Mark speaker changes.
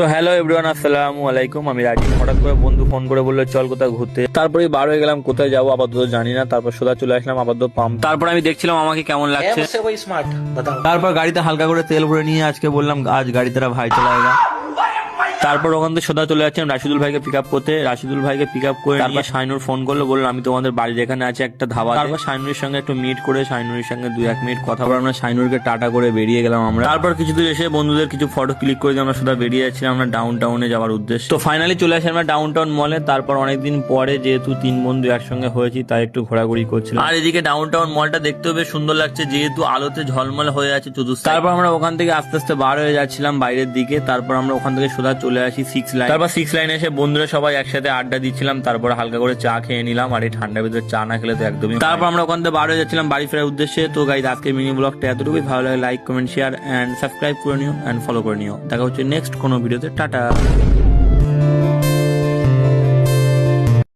Speaker 1: তো hello everyone, আসসালামু আলাইকুম। আমি রাজীব। হঠাৎ করে বন্ধু ফোন করে বললো চল কোথাও ঘুরতে। তারপরে বার হয়ে গেলাম, কোথায় যাবো আপাতত জানি না। তারপর সোজা চলে আসলাম আপাতত পাম্প। তারপর আমি দেখছিলাম আমাকে কেমন লাগছে।
Speaker 2: मुझसे कोई स्मार्ट बताओ।
Speaker 1: তারপর গাড়িতে হালকা করে তেল ভরে নিয়ে আজকে বললাম আজ গাড়ি তেরা ভাই চালাएगा। তারপর ওখান থেকে সোজা চলে যাচ্ছিলাম রাশিদুল ভাইকে পিক আপ করতে। রাশিদুল ভাইকে পিক আপ করে তারপর শাইনুর ফোন করলো, বললো আমি তোমাদের বাড়ির এখানে আছে একটা ধাবা। তারপর শাইনুরের সঙ্গে একটু মিট করে শাইনুরের সঙ্গে 2-1 মিনিট কথা বলে আমরা শাইনুরকে টাটা করে বেরিয়ে গেলাম আমরা। তারপর কিছু দূর এসে বন্ধুদের কিছু ফটো ক্লিক করে দিয়ে আমরা সোজা বেরিয়ে যাচ্ছিলাম আমরা ডাউন টাউনে যাওয়ার উদ্দেশ্যে। তো ফাইনালি চলে আসি আমরা ডাউন টাউন মলে। তারপর অনেকদিন পরে যেহেতু 3 বন্ধু একসঙ্গে হয়েছি তাই একটু ঘোরাঘুরি করছিলাম। আর এদিকে ডাউন টাউন মলটা দেখতেও বেশ সুন্দর লাগছে, যেহেতু আলোতে ঝলমল হয়ে আছে চতুর্দিকে। তারপর আমরা ওখান থেকে আস্তে আস্তে বার হয়ে যাচ্ছিলাম বাইরের দিকে। তারপর আমরা ওখান থেকে সোজা চলে আসি 6 লাইন। তারপর 6 লাইনে এসে বন্ধুরা সবাই একসাথে আড্ডা দিচ্ছিলাম। তারপর হালকা করে চা খেয়ে নিলাম, আর এই ঠান্ডার ভিতরে চা না খেলে তো একদমই। তারপর আমরা ওখান থেকে বার হয়ে যাচ্ছিলাম বাড়ি ফেরার উদ্দেশ্যে। তো গাইজ আজকে মিনি ব্লগটা এতটুকুই। ভালো লাগে like comment share and subscribe করে নিও এন্ড ফলো করে নিও। দেখা হচ্ছে নেক্সট কোনো ভিডিওতে। টাটা।